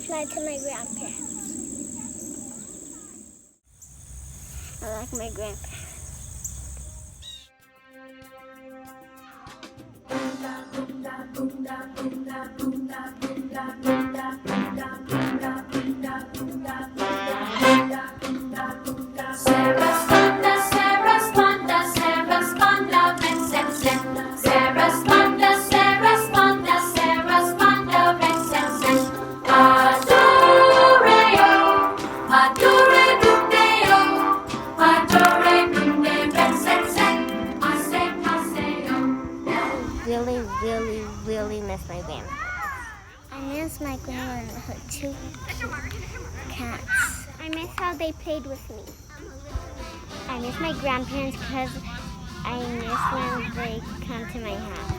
fly to my grandparents. I like my grandparents. Really miss my grandparents. I miss my grandma and her two cats. I miss how they played with me. I miss my grandparents because I miss when they come to my house.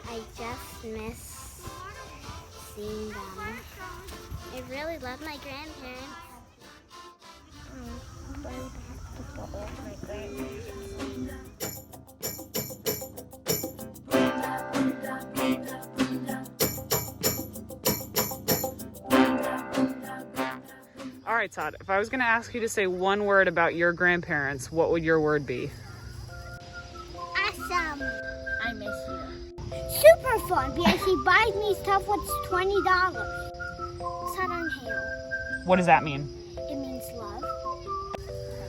I just miss seeing them. I really love my grandparents. All right, Todd, if I was going to ask you to say one word about your grandparents, what would your word be? Awesome. I miss you. Super fun because he buys me stuff that's $20. Saranghae. What does that mean? It means love.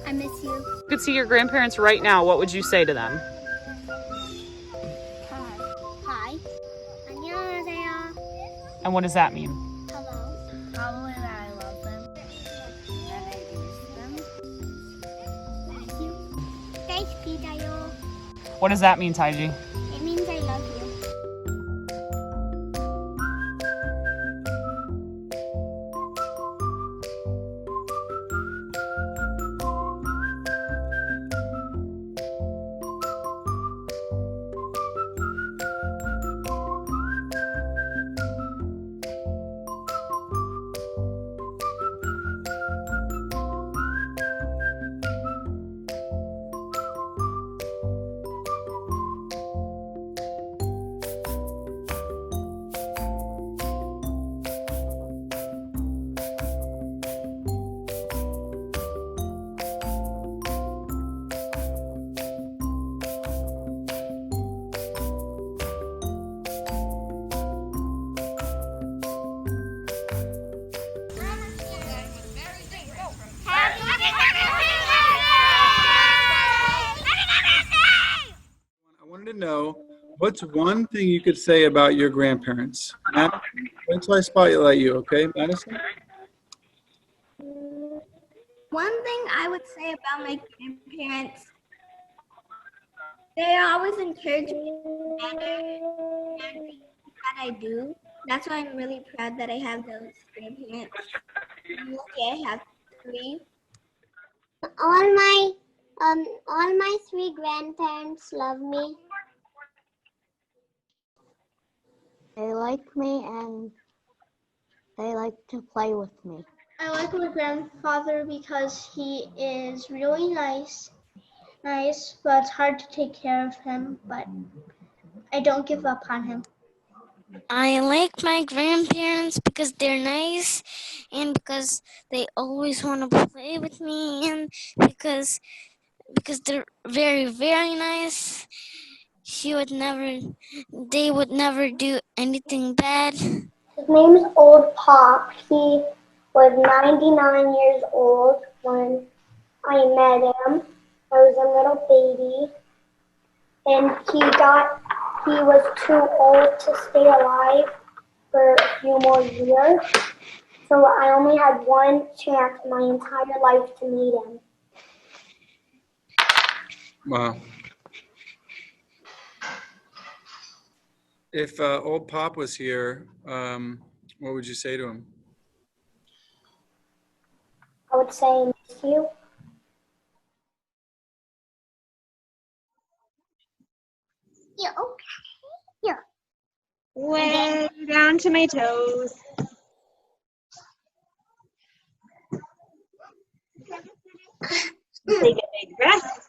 I miss you. If you could see your grandparents right now, what would you say to them? Hi. 안녕하세요. And what does that mean? Hello. Probably that I love them. That I miss them. Thank you. Thanks, Pitayo. What does that mean, Taiji? It means I love you. To know what's one thing you could say about your grandparents. Madison, wait till I spotlight you, okay, Madison? One thing I would say about my grandparents, they always encourage me and everything that I do. That's why I'm really proud that I have those grandparents. I'm lucky I have 3. All my 3 grandparents love me. They like me and they like to play with me. I like my grandfather because he is really nice, but it's hard to take care of him, but I don't give up on him. I like my grandparents because they're nice and because they always want to play with me and because they're very, very nice. They would never do anything bad. His name is Old Pop. He was 99 years old when I met him. I was a little baby. And he was too old to stay alive for a few more years. So I only had one chance my entire life to meet him. Wow. If Old Pop was here, what would you say to him? I would say miss you. Yeah, okay. Yeah. Way down to my toes. Take a big breath.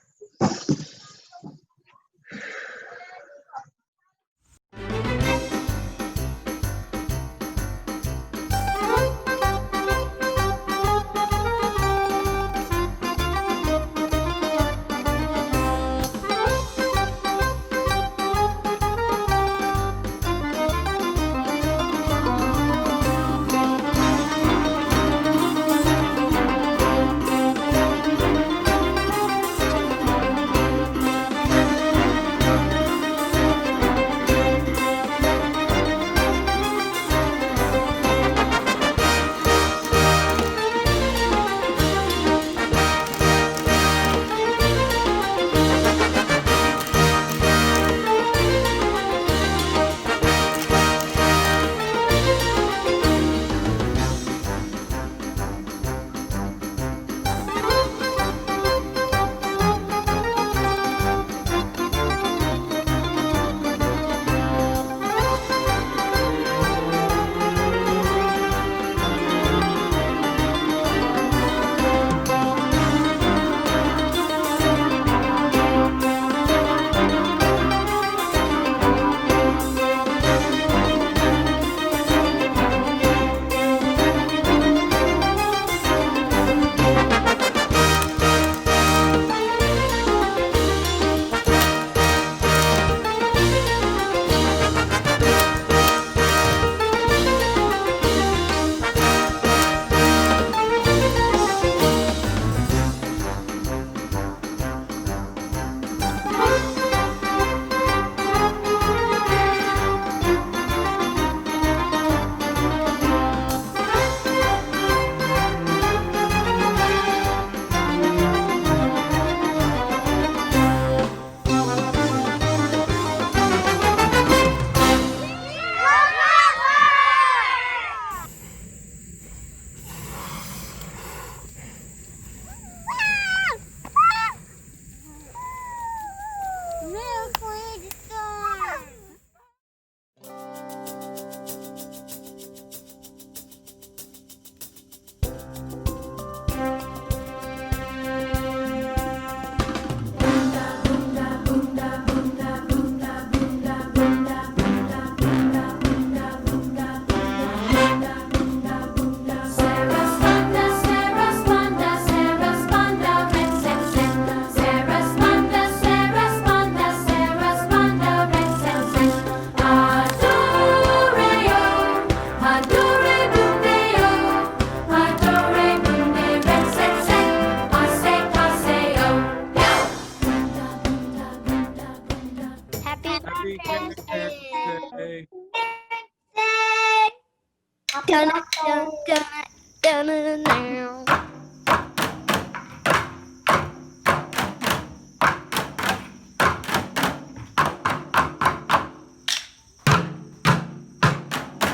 Happy Grandparents Day.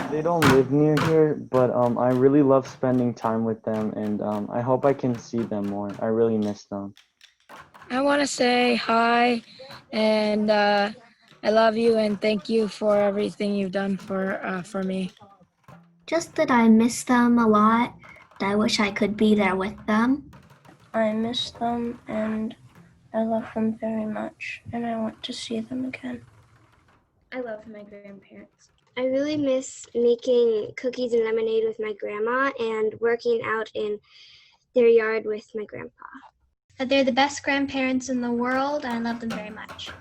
They don't live near here, but I really love spending time with them, and I hope I can see them more. I really miss them. I want to say hi, and I love you, and thank you for everything you've done for me. Just that I miss them a lot. I wish I could be there with them. I miss them and I love them very much, and I want to see them again. I love my grandparents. I really miss making cookies and lemonade with my grandma and working out in their yard with my grandpa. They're the best grandparents in the world. I love them very much.